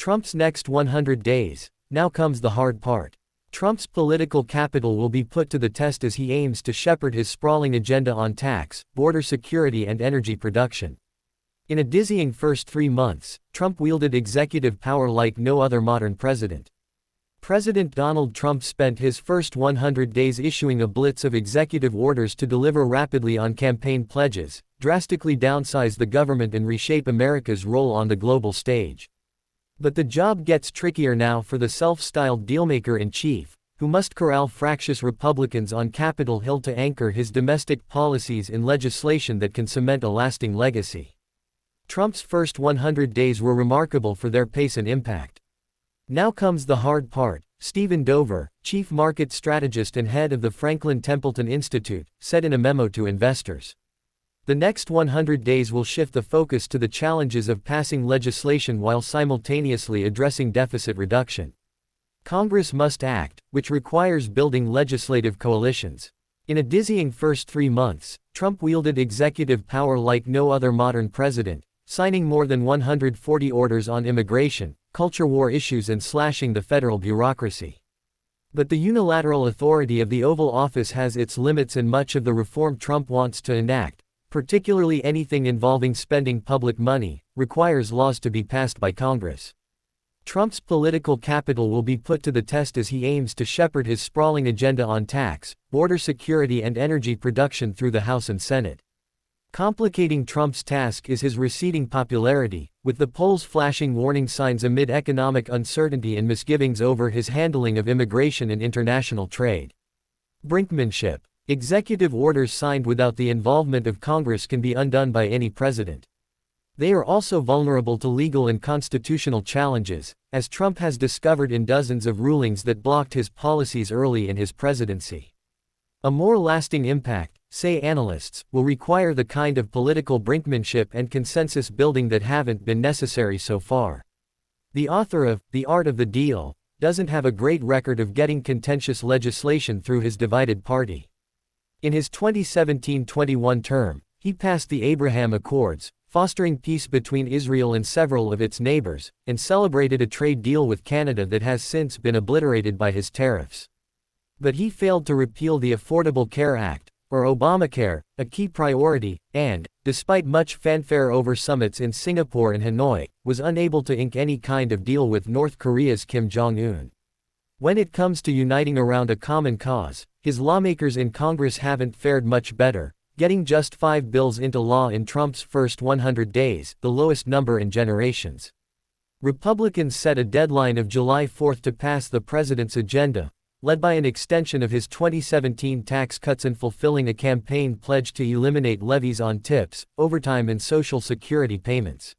Trump's next 100 days. Now comes the hard part. Trump's political capital will be put to the test as he aims to shepherd his sprawling agenda on tax, border security and energy production. In a dizzying first 3 months, Trump wielded executive power like no other modern president. President Donald Trump spent his first 100 days issuing a blitz of executive orders to deliver rapidly on campaign pledges, drastically downsize the government and reshape America's role on the global stage. But the job gets trickier now for the self-styled dealmaker-in-chief, who must corral fractious Republicans on Capitol Hill to anchor his domestic policies in legislation that can cement a lasting legacy. Trump's first 100 days were remarkable for their pace and impact. Now comes the hard part, Stephen Dover, chief market strategist and head of the Franklin Templeton Institute, said in a memo to investors. The next 100 days will shift the focus to the challenges of passing legislation while simultaneously addressing deficit reduction. Congress must act, which requires building legislative coalitions. In a dizzying first 3 months, Trump wielded executive power like no other modern president, signing more than 140 orders on immigration, culture war issues and slashing the federal bureaucracy. But the unilateral authority of the Oval Office has its limits, and much of the reform Trump wants to enact, particularly anything involving spending public money, requires laws to be passed by Congress. Trump's political capital will be put to the test as he aims to shepherd his sprawling agenda on tax, border security and energy production through the House and Senate. Complicating Trump's task is his receding popularity, with the polls flashing warning signs amid economic uncertainty and misgivings over his handling of immigration and international trade. Brinkmanship. Executive orders signed without the involvement of Congress can be undone by any president. They are also vulnerable to legal and constitutional challenges, as Trump has discovered in dozens of rulings that blocked his policies early in his presidency. A more lasting impact, say analysts, will require the kind of political brinkmanship and consensus building that haven't been necessary so far. The author of The Art of the Deal doesn't have a great record of getting contentious legislation through his divided party. In his 2017-21 term, he passed the Abraham Accords, fostering peace between Israel and several of its neighbors, and celebrated a trade deal with Canada that has since been obliterated by his tariffs. But he failed to repeal the Affordable Care Act, or Obamacare, a key priority, and, despite much fanfare over summits in Singapore and Hanoi, was unable to ink any kind of deal with North Korea's Kim Jong-un. When it comes to uniting around a common cause, his lawmakers in Congress haven't fared much better, getting just 5 bills into law in Trump's first 100 days, the lowest number in generations. Republicans set a deadline of July 4 to pass the president's agenda, led by an extension of his 2017 tax cuts and fulfilling a campaign pledge to eliminate levies on tips, overtime and Social Security payments.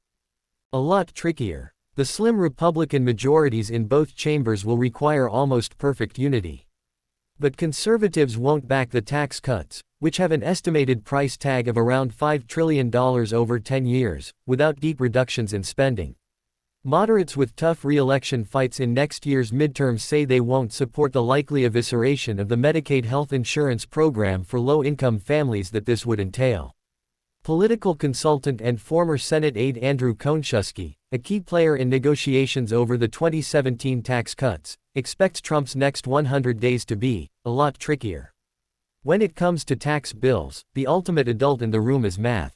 A lot trickier. The slim Republican majorities in both chambers will require almost perfect unity. But conservatives won't back the tax cuts, which have an estimated price tag of around $5 trillion over 10 years, without deep reductions in spending. Moderates with tough re-election fights in next year's midterms say they won't support the likely evisceration of the Medicaid health insurance program for low-income families that this would entail. Political consultant and former Senate aide Andrew Konchusky, a key player in negotiations over the 2017 tax cuts, expects Trump's next 100 days to be a lot trickier. When it comes to tax bills, the ultimate adult in the room is math.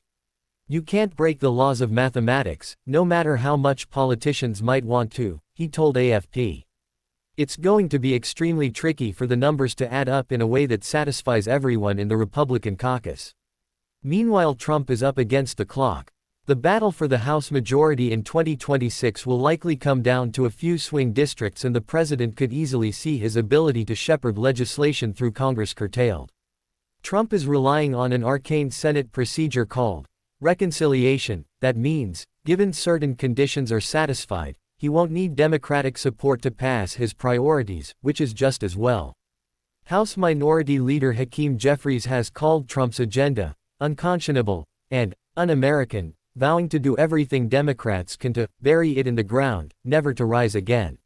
You can't break the laws of mathematics, no matter how much politicians might want to, he told AFP. It's going to be extremely tricky for the numbers to add up in a way that satisfies everyone in the Republican caucus. Meanwhile, Trump is up against the clock. The battle for the House majority in 2026 will likely come down to a few swing districts, and the president could easily see his ability to shepherd legislation through Congress curtailed. Trump is relying on an arcane Senate procedure called reconciliation. That means, given certain conditions are satisfied, he won't need Democratic support to pass his priorities, which is just as well. House Minority Leader Hakeem Jeffries has called Trump's agenda unconscionable and un-American, vowing to do everything Democrats can to bury it in the ground, never to rise again.